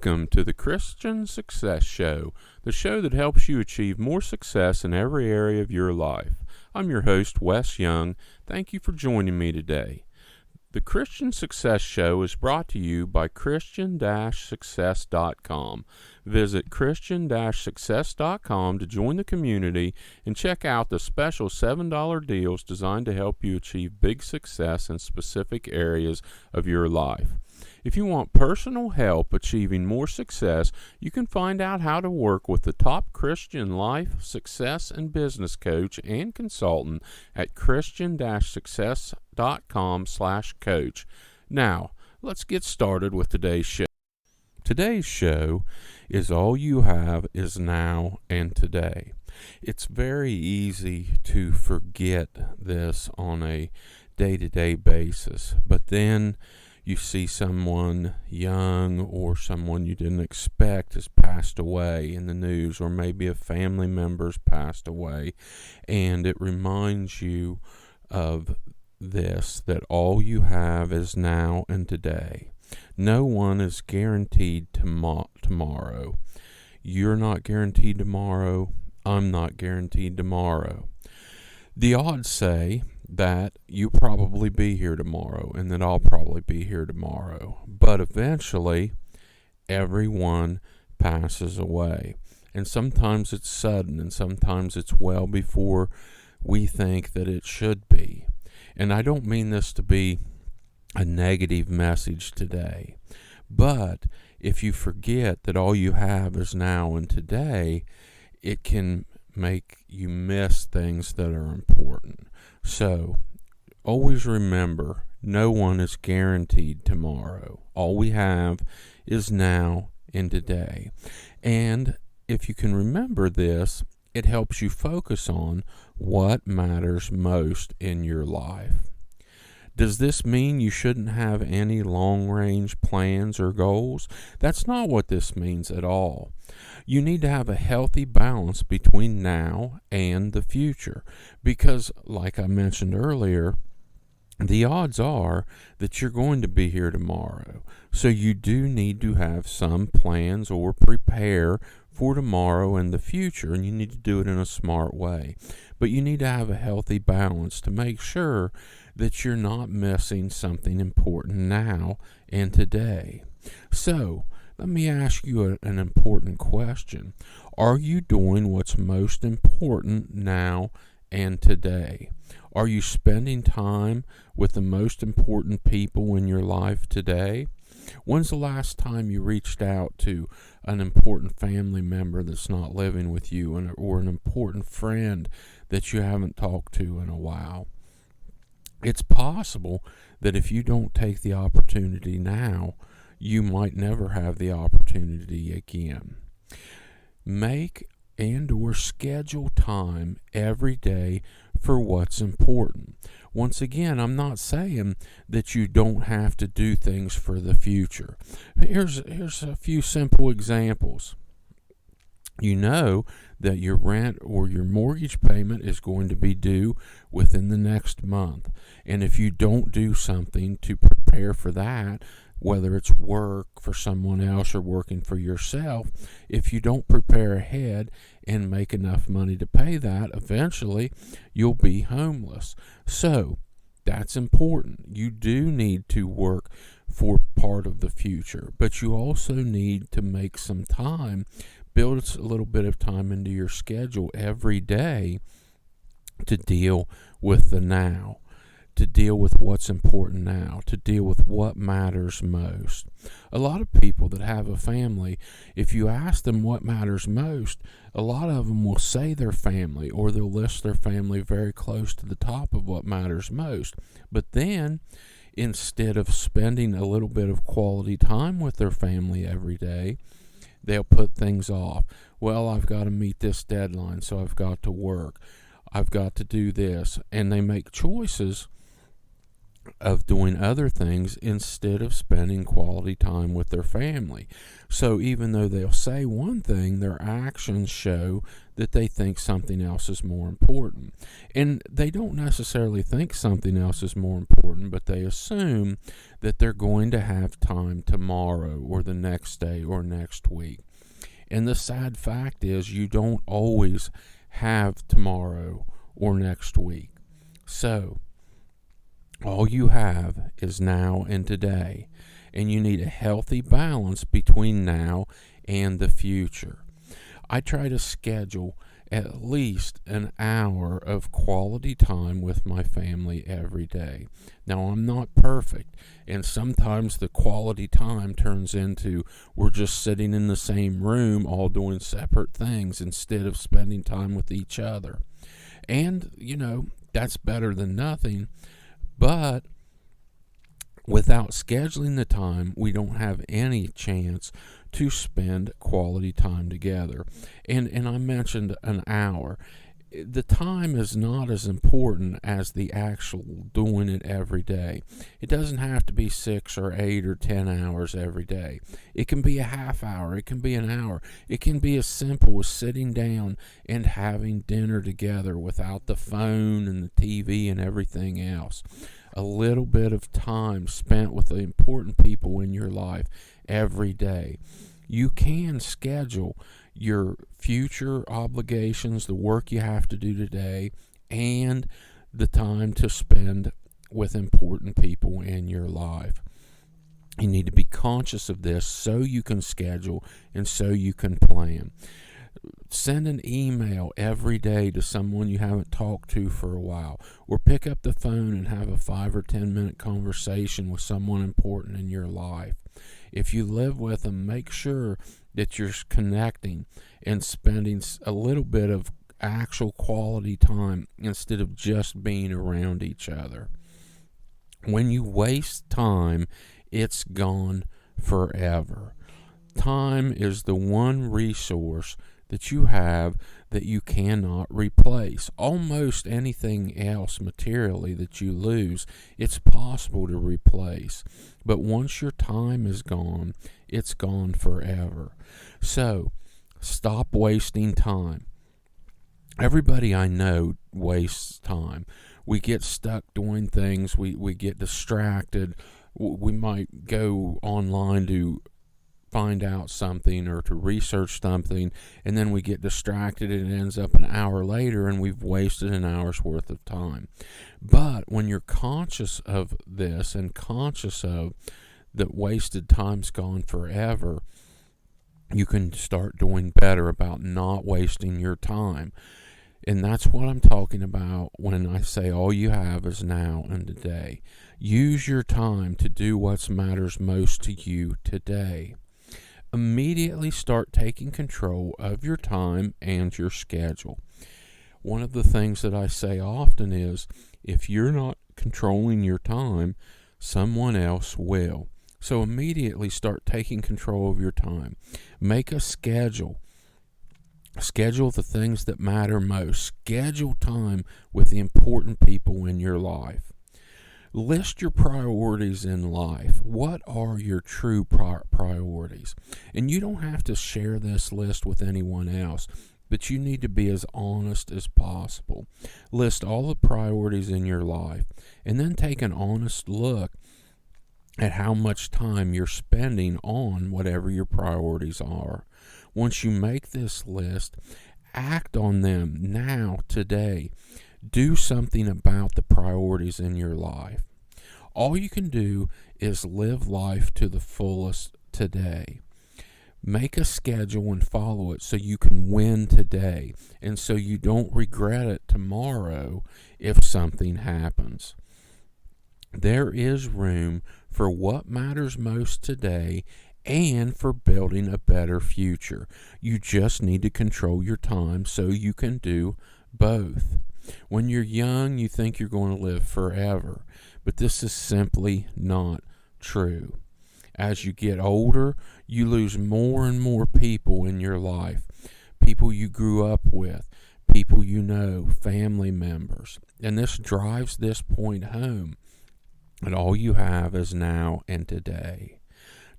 Welcome to the Christian Success Show, the show that helps you achieve more success in every area of your life. I'm your host, Wes Young. Thank you for joining me today. The Christian Success Show is brought to you by Christian-Success.com. Visit Christian-Success.com to join the community and check out the special $7 deals designed to help you achieve big success in specific areas of your life. If you want personal help achieving more success, you can find out how to work with the top Christian life, success, and business coach and consultant at Christian-Success.com/coach. Now, let's get started with today's show. Today's show is All You Have Is Now and Today. It's very easy to forget this on a day-to-day basis, but then you see someone young or someone you didn't expect has passed away in the news, or maybe a family member's passed away, and it reminds you of this, that all you have is now and today. No one is guaranteed tomorrow. You're not guaranteed tomorrow. I'm not guaranteed tomorrow. The odds say that you'll probably be here tomorrow and that I'll probably be here tomorrow. But eventually, everyone passes away. And sometimes it's sudden, and sometimes it's well before we think that it should be. And I don't mean this to be a negative message today. But if you forget that all you have is now and today, it can make you miss things that are important. So, always remember, no one is guaranteed tomorrow. All we have is now and today. And if you can remember this, it helps you focus on what matters most in your life. Does this mean you shouldn't have any long-range plans or goals? That's not what this means at all. You need to have a healthy balance between now and the future because, like I mentioned earlier, the odds are that you're going to be here tomorrow. So you do need to have some plans or prepare for tomorrow and the future, and you need to do it in a smart way. But you need to have a healthy balance to make sure that you're not missing something important now and today. So, let me ask you an important question. Are you doing what's most important now and today? Are you spending time with the most important people in your life today? When's the last time you reached out to an important family member that's not living with you, or an important friend that you haven't talked to in a while? It's possible that if you don't take the opportunity now, you might never have the opportunity again. Make and or schedule time every day for what's important. Once again, I'm not saying that you don't have to do things for the future. Here's a few simple examples. You know that your rent or your mortgage payment is going to be due within the next month. And if you don't do something to prepare for that, whether it's work for someone else or working for yourself, if you don't prepare ahead and make enough money to pay that, eventually you'll be homeless. So that's important. You do need to work for part of the future, but you also need to make some time, build a little bit of time into your schedule every day to deal with the now, to deal with what's important now, to deal with what matters most. A lot of people that have a family, if you ask them what matters most, a lot of them will say their family, or they'll list their family very close to the top of what matters most. But then, instead of spending a little bit of quality time with their family every day, they'll put things off. Well, I've got to meet this deadline, so I've got to work. I've got to do this. And they make choices of doing other things instead of spending quality time with their family. So even though they'll say one thing, their actions show that they think something else is more important. And they don't necessarily think something else is more important, but they assume that they're going to have time tomorrow or the next day or next week. And the sad fact is, you don't always have tomorrow or next week. So, all you have is now and today. And you need a healthy balance between now and the future. I try to schedule at least an hour of quality time with my family every day. Now, I'm not perfect, and sometimes the quality time turns into we're just sitting in the same room all doing separate things instead of spending time with each other. And, that's better than nothing, but without scheduling the time, we don't have any chance to spend quality time together. And I mentioned an hour. The time is not as important as the actual doing it every day. It doesn't have to be 6 or 8 or 10 hours every day. It can be a half hour. It can be an hour. It can be as simple as sitting down and having dinner together without the phone and the TV and everything else. A little bit of time spent with the important people in your life every day. You can schedule your future obligations, the work you have to do today, and the time to spend with important people in your life. You need to be conscious of this so you can schedule and so you can plan. Send an email every day to someone you haven't talked to for a while, or pick up the phone and have a 5 or 10 minute conversation with someone important in your life. If you live with them, make sure that you're connecting and spending a little bit of actual quality time instead of just being around each other. When you waste time, it's gone forever. Time is the one resource that you have that you cannot replace. Almost anything else materially that you lose, it's possible to replace. But once your time is gone, it's gone forever. So, stop wasting time. Everybody I know wastes time. We get stuck doing things. We get distracted. We might go online to find out something or to research something, and then we get distracted and it ends up an hour later and we've wasted an hour's worth of time. But when you're conscious of this and conscious of that wasted time's gone forever, you can start doing better about not wasting your time. And that's what I'm talking about when I say all you have is now and today. Use your time to do what matters most to you today. Immediately start taking control of your time and your schedule. One of the things that I say often is, if you're not controlling your time, someone else will. So immediately start taking control of your time. Make a schedule. Schedule the things that matter most. Schedule time with the important people in your life. List your priorities in life. What are your true priorities? And you don't have to share this list with anyone else, but you need to be as honest as possible. List all the priorities in your life, and then take an honest look at how much time you're spending on whatever your priorities are. Once you make this list, act on them now, today. Do something about the priorities in your life. All you can do is live life to the fullest today. Make a schedule and follow it so you can win today and so you don't regret it tomorrow if something happens. There is room for what matters most today and for building a better future. You just need to control your time so you can do both. When you're young, you think you're going to live forever, but this is simply not true. As you get older, you lose more and more people in your life, people you grew up with, people you know, family members. And this drives this point home. And all you have is now and today.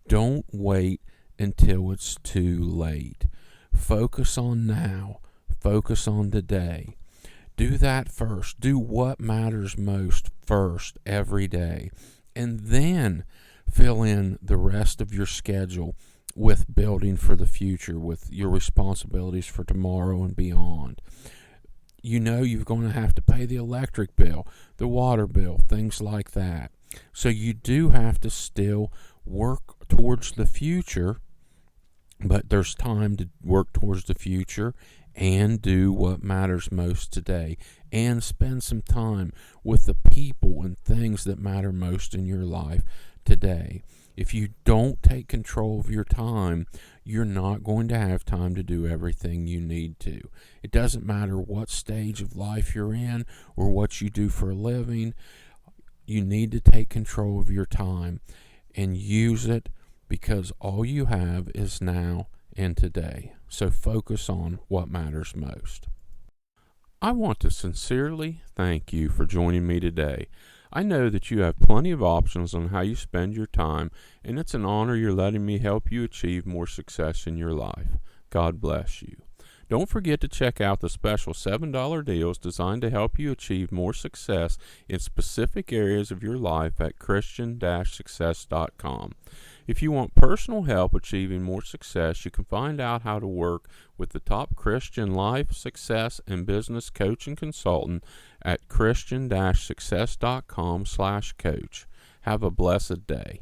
Don't wait until it's too late. Focus on now. focus on today. Do that first. Do what matters most first every day. And then fill in the rest of your schedule with building for the future, with your responsibilities for tomorrow and beyond. You know you're going to have to pay the electric bill, the water bill, things like that. So you do have to still work towards the future, but there's time to work towards the future and do what matters most today, and spend some time with the people and things that matter most in your life today. If you don't take control of your time, you're not going to have time to do everything you need to. It doesn't matter what stage of life you're in or what you do for a living. You need to take control of your time and use it, because all you have is now and today. So focus on what matters most. I want to sincerely thank you for joining me today. I know that you have plenty of options on how you spend your time, and it's an honor you're letting me help you achieve more success in your life. God bless you. Don't forget to check out the special $7 deals designed to help you achieve more success in specific areas of your life at Christian-success.com. If you want personal help achieving more success, you can find out how to work with the top Christian life, success, and business coach and consultant at Christian-success.com/coach. Have a blessed day.